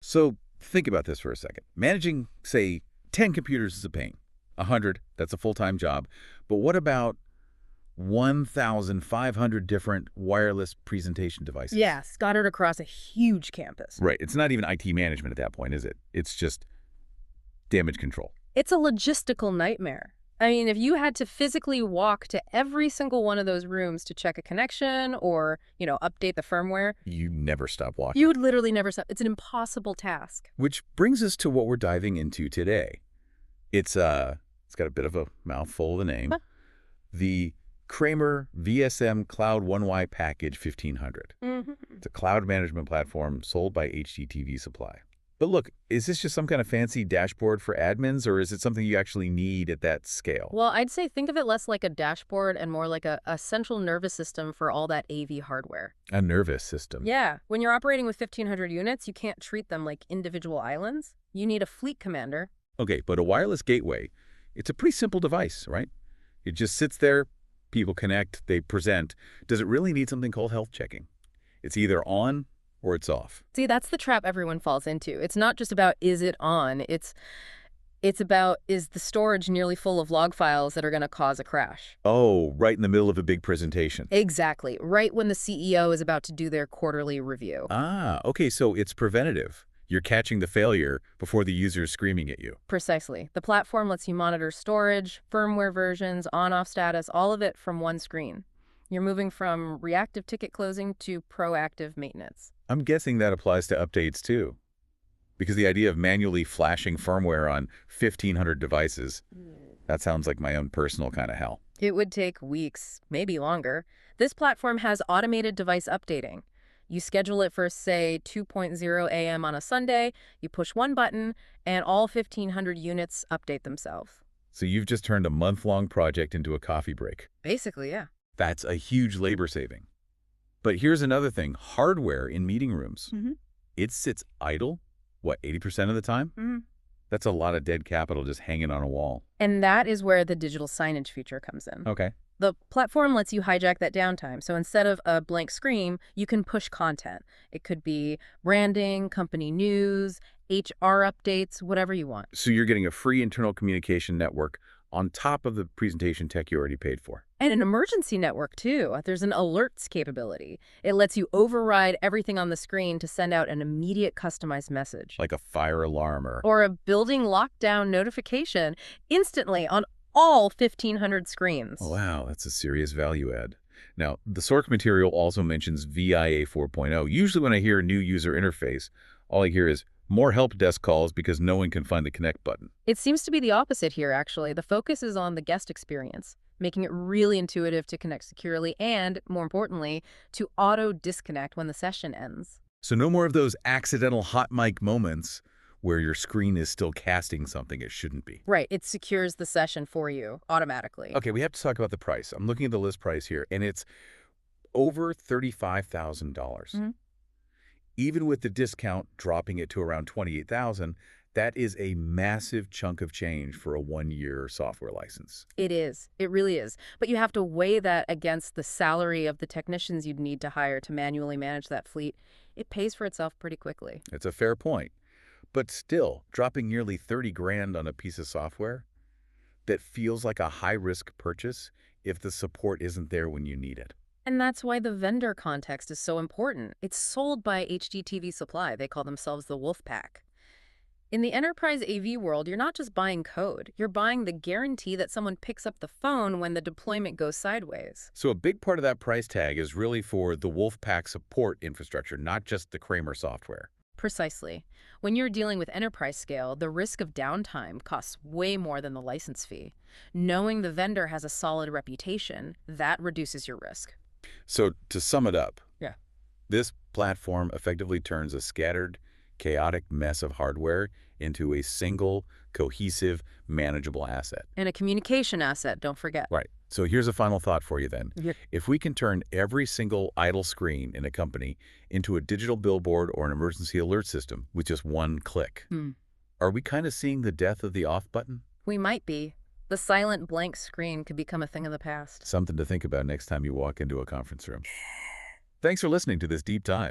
So think about this for a second. Managing, say, 10 computers is a pain. 100, that's a full-time job. But what about 1,500 different wireless presentation devices? Yeah, scattered across a huge campus. Right. It's not even IT management at that point, is it? It's just damage control. It's a logistical nightmare. I mean, if you had to physically walk to every single one of those rooms to check a connection or, update the firmware, You never stop walking. you would literally never stop. It's an impossible task. Which brings us to what we're diving into today. It's got a bit of a mouthful of the name. Huh? The Kramer VSM Cloud-1Y-PACKAGE-1500. It's a cloud management platform sold by HDTV Supply. But look, is this just some kind of fancy dashboard for admins, or is it something you actually need at that scale? Well, I'd say think of it less like a dashboard and more like a central nervous system for all that AV hardware. A nervous system. Yeah, when you're operating with 1,500 units, you can't treat them like individual islands. You need a fleet commander. Okay, but a wireless gateway, it's a pretty simple device, right? It just sits there, people connect, they present. Does it really need something called health checking? It's either on or it's off. See, that's the trap everyone falls into. It's not just about is it on, it's about is the storage nearly full of log files that are going to cause a crash. Oh, right in the middle of a big presentation. Exactly, right when the CEO is about to do their quarterly review. Ah, okay, so it's preventative. You're catching the failure before the user is screaming at you. Precisely. The platform lets you monitor storage, firmware versions, on-off status, all of it from one screen. You're moving from reactive ticket closing to proactive maintenance. I'm guessing that applies to updates too. Because the idea of manually flashing firmware on 1,500 devices, that sounds like my own personal kind of hell. It would take weeks, maybe longer. This platform has automated device updating. You schedule it for, say, 2:00 a.m. on a Sunday, you push one button, and all 1,500 units update themselves. So you've just turned a month-long project into a coffee break. Basically, yeah. That's a huge labor saving. But here's another thing. Hardware in meeting rooms. It sits idle, 80% of the time? That's a lot of dead capital just hanging on a wall. And that is where the digital signage feature comes in. Okay. The platform lets you hijack that downtime. So instead of a blank screen, you can push content. It could be branding, company news, HR updates, whatever you want. So you're getting a free internal communication network on top of the presentation tech you already paid for. And an emergency network, too. There's an alerts capability. It lets you override everything on the screen to send out an immediate customized message. Like a fire alarm Or a building lockdown notification instantly on all 1,500 screens. Oh, wow, that's a serious value add. Now, the source material also mentions VIA 4.0. Usually when I hear new user interface, all I hear is more help desk calls because no one can find the connect button. It seems to be the opposite here, actually. The focus is on the guest experience, making it really intuitive to connect securely and, more importantly, to auto-disconnect when the session ends. So no more of those accidental hot mic moments where your screen is still casting something it shouldn't be. Right. It secures the session for you automatically. Okay, we have to talk about the price. I'm looking at the list price here, and it's over $35,000. Even with the discount dropping it to around $28,000, that is a massive chunk of change for a one-year software license. It is. It really is. But you have to weigh that against the salary of the technicians you'd need to hire to manually manage that fleet. It pays for itself pretty quickly. It's a fair point. But still, dropping nearly 30 grand on a piece of software that feels like a high-risk purchase if the support isn't there when you need it. And that's why the vendor context is so important. It's sold by HDTV Supply. They call themselves the Wolf Pack. In the enterprise AV world, you're not just buying code. You're buying the guarantee that someone picks up the phone when the deployment goes sideways. So a big part of that price tag is really for the Wolfpack support infrastructure, not just the Kramer software. Precisely. When you're dealing with enterprise scale, the risk of downtime costs way more than the license fee. Knowing the vendor has a solid reputation, that reduces your risk. So to sum it up, Yeah. This platform effectively turns a scattered, chaotic mess of hardware into a single, cohesive, manageable asset. And a communication asset, don't forget. Right. So here's a final thought for you then. Yeah. If we can turn every single idle screen in a company into a digital billboard or an emergency alert system with just one click, are we kind of seeing the death of the off button? We might be. The silent blank screen could become a thing of the past. Something to think about next time you walk into a conference room. Thanks for listening to this deep dive.